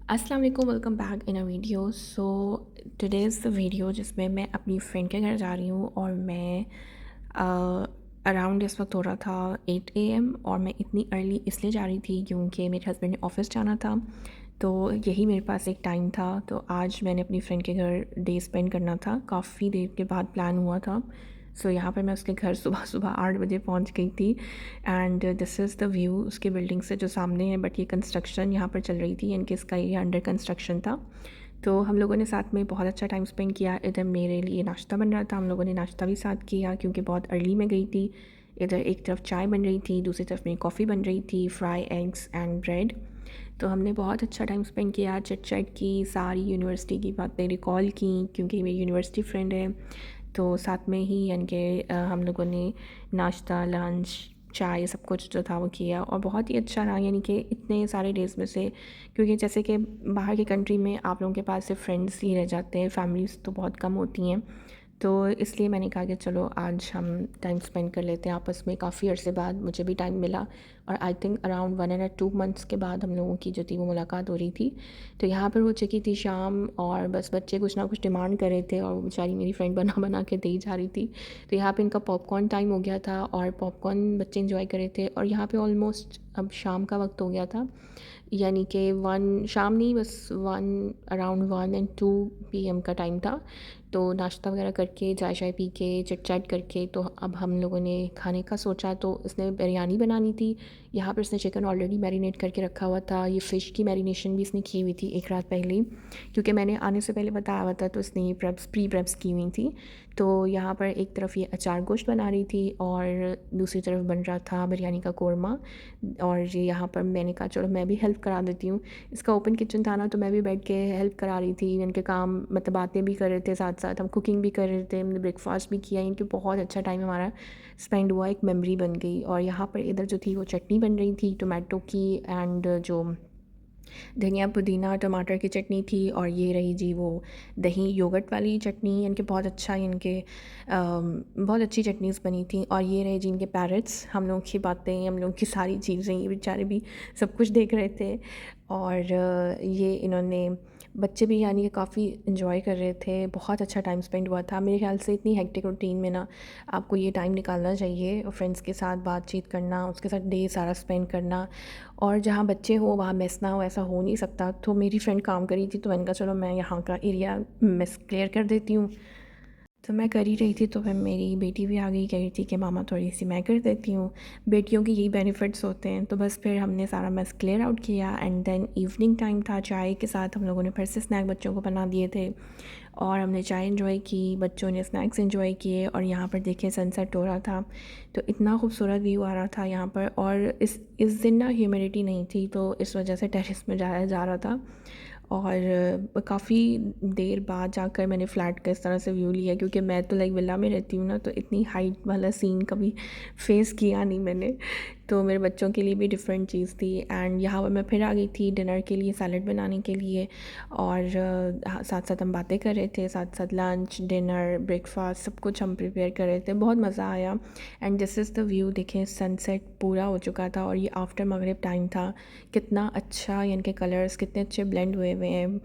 अस्सलाम वालेकुम, welcome back in a video. So today is the video जिसमें मैं अपनी फ्रेंड के घर जा रही हूँ और मैं अराउंड इस वक्त हो रहा था 8 AM और मैं इतनी अर्ली इसलिए जा रही थी क्योंकि मेरे हस्बैंड ने ऑफ़िस जाना था। तो यही मेरे पास एक टाइम था, तो आज मैंने अपनी फ्रेंड के घर डे स्पेंड करना था। काफ़ी देर के बाद प्लान हुआ था। सो यहाँ पर मैं उसके घर सुबह सुबह 8 बजे पहुँच गई थी and this is the view उसके बिल्डिंग से जो सामने है। बट ये कंस्ट्रक्शन यहाँ पर चल रही थी, इनके इसका एरिया अंडर कंस्ट्रक्शन था। तो हम लोगों ने साथ में बहुत अच्छा टाइम स्पेंड किया। इधर मेरे लिए नाश्ता बन रहा था, हम लोगों ने नाश्ता भी साथ किया क्योंकि बहुत अर्ली में गई थी। इधर एक तरफ चाय बन रही थी, दूसरी तरफ मेरी कॉफ़ी बन रही थी, फ्राई एग्स एंड ब्रेड। तो हमने बहुत अच्छा टाइम स्पेंड किया, चिट चैट की, सारी यूनिवर्सिटी की बातें रिकॉल की क्योंकि मेरी यूनिवर्सिटी फ्रेंड है। तो साथ में ही यानी कि हम लोगों ने नाश्ता, लंच, चाय सब कुछ जो था वो किया और बहुत ही अच्छा रहा। यानी कि इतने सारे डेज़ में से, क्योंकि जैसे कि बाहर की कंट्री में आप लोगों के पास सिर्फ फ्रेंड्स ही रह जाते हैं, फैमिलीज़ तो बहुत कम होती हैं। तो इसलिए मैंने कहा कि चलो आज हम टाइम स्पेंड कर लेते हैं आपस में। काफ़ी अरसे बाद मुझे भी टाइम मिला और आई थिंक अराउंड 1 और 2 मंथ्स के बाद हम लोगों की जो थी वो मुलाकात हो रही थी। तो यहाँ पर हो चुकी थी शाम और बस बच्चे कुछ ना कुछ डिमांड कर रहे थे और वो बेचारी मेरी फ्रेंड बना बना के दे ही जा रही थी। तो यहाँ पे इनका पॉपकॉर्न टाइम हो गया था और पॉपकॉर्न बच्चे इंजॉय कर रहे थे और यहाँ पे ऑलमोस्ट अब शाम का वक्त हो गया था। यानी कि 1 शाम नहीं, बस 1 अराउंड 1 और 2 PM का टाइम था। तो नाश्ता वगैरह करके, चाय-शाय पी के, चिट-चैट करके तो अब हम लोगों ने खाने का सोचा। तो इसने बिरयानी बनानी थी। यहाँ पर इसने चिकन ऑलरेडी मैरिनेट करके रखा हुआ था। ये फ़िश की मैरिनेशन भी इसने की हुई थी एक रात पहले ही, क्योंकि मैंने आने से पहले बताया हुआ था, तो इसने ये प्री प्रेप्स की हुई थी। तो यहाँ पर एक तरफ ये अचार गोश्त बना रही थी और दूसरी तरफ बन रहा था बिरयानी का कोरमा। और ये यहाँ पर मैंने कहा चलो मैं भी हेल्प करा देती हूँ। इसका ओपन किचन था ना, तो मैं भी बैठ के हेल्प करा रही थी। इनके काम मतलब बातें भी कर रहे थे, साथ साथ हम कुकिंग भी कर रहे थे, हमने ब्रेकफास्ट भी किया। इनके बहुत अच्छा टाइम हमारा स्पेंड हुआ, एक मेमोरी बन गई। और यहाँ पर इधर जो थी वो चटनी बन रही थी टोमेटो की एंड जो धनिया पुदीना टमाटर की चटनी थी। और ये रही जी वो दही योगर्ट वाली चटनी। इनके बहुत अच्छा इनके बहुत अच्छी चटनीज़ बनी थी। और ये रहे जी इनके पैरट्स, हम लोग की बातें, हम लोग की सारी चीज़ें, ये बेचारे भी सब कुछ देख रहे थे। और ये इन्होंने बच्चे भी यानी कि काफ़ी इन्जॉय कर रहे थे। बहुत अच्छा टाइम स्पेंड हुआ था। मेरे ख़्याल से इतनी हेक्टिक रूटीन में ना आपको ये टाइम निकालना चाहिए और फ्रेंड्स के साथ बातचीत करना, उसके साथ डे सारा स्पेंड करना। और जहाँ बच्चे हों वहाँ मेस ना हो, ऐसा हो नहीं सकता। तो मेरी फ्रेंड काम कर रही थी तो मैंने कहा चलो मैं यहाँ का एरिया मेस क्लियर कर देती हूँ। तो मैं कर ही रही थी तो फिर मेरी बेटी भी आ गई, कह रही थी कि मामा थोड़ी सी मैं कर देती हूँ। बेटियों की यही बेनिफिट्स होते हैं। तो बस फिर हमने सारा मेस क्लियर आउट किया एंड देन इवनिंग टाइम था। चाय के साथ हम लोगों ने फिर से स्नैक बच्चों को बना दिए थे और हमने चाय एंजॉय की, बच्चों ने स्नैक्स एंजॉय किए। और यहाँ पर देखिए सनसेट हो रहा था, तो इतना खूबसूरत व्यू आ रहा था यहाँ पर। और इस दिन ना ह्यूमिडिटी नहीं थी, तो इस वजह से टेरेस में जाया जा रहा था। और काफ़ी देर बाद जाकर मैंने फ़्लैट का इस तरह से व्यू लिया, क्योंकि मैं तो लाइक विला में रहती हूँ ना, तो इतनी हाइट वाला सीन कभी फ़ेस किया नहीं मैंने। तो मेरे बच्चों के लिए भी डिफरेंट चीज़ थी। एंड यहाँ पर मैं फिर आ गई थी डिनर के लिए, सैलड बनाने के लिए। और साथ साथ हम बातें कर रहे थे, साथ साथ लंच डिनर ब्रेकफास्ट सब कुछ हम प्रिपेयर कर रहे थे। बहुत मज़ा आया। And this is the view, देखें सनसेट पूरा हो चुका था और ये आफ्टर मगरिब टाइम था। कितना अच्छा यानी कि कलर्स कितने अच्छे ब्लेंड हुए हुए हैं,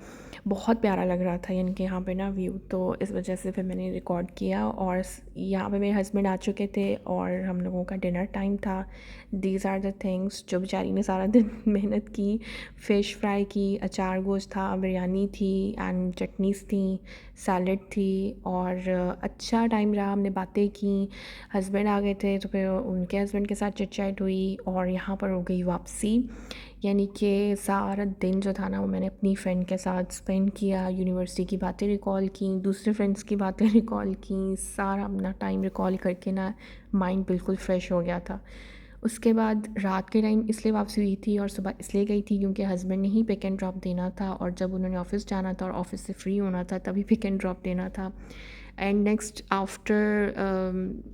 बहुत प्यारा लग रहा था यानी कि यहाँ पे ना व्यू। तो इस वजह से फिर मैंने रिकॉर्ड किया। और यहाँ पे मेरे हस्बैंड आ चुके थे और हम लोगों का डिनर टाइम था। दीज आर द थिंग्स जो बेचारी ने सारा दिन मेहनत की। फ़िश फ्राई की, अचार गोश्त था, बिरयानी थी एंड चटनीज़ थी, सैलड थी। और अच्छा टाइम रहा, हमने बातें की। हस्बैंड आ गए थे तो फिर उनके हस्बैंड के साथ चिट चैट हुई और यहाँ पर हो गई वापसी। यानी कि सारा दिन जो था ना वो मैंने अपनी फ्रेंड के साथ स्पेंड किया। यूनिवर्सिटी की बातें रिकॉल की, दूसरे फ्रेंड्स की बातें रिकॉल की, सारा अपना टाइम रिकॉल करके ना माइंड बिल्कुल फ़्रेश हो गया था। उसके बाद रात के टाइम इसलिए वापसी हुई थी और सुबह इसलिए गई थी क्योंकि हस्बैंड ने ही पिक एंड ड्रॉप देना था और जब उन्होंने ऑफ़िस जाना था और ऑफ़िस से फ्री होना था तभी पिक एंड ड्रॉप देना था। एंड नेक्स्ट आफ्टर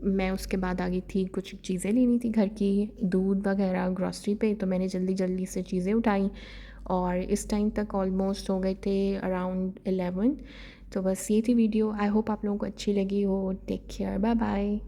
मैं उसके बाद आ गई थी, कुछ चीज़ें लेनी थी घर की, दूध वगैरह ग्रॉसरी पे। तो मैंने जल्दी जल्दी से चीज़ें उठाई और इस टाइम तक ऑलमोस्ट हो गए थे अराउंड 11। तो बस ये थी वीडियो। आई होप आप लोगों को अच्छी लगी हो। Take care, bye bye.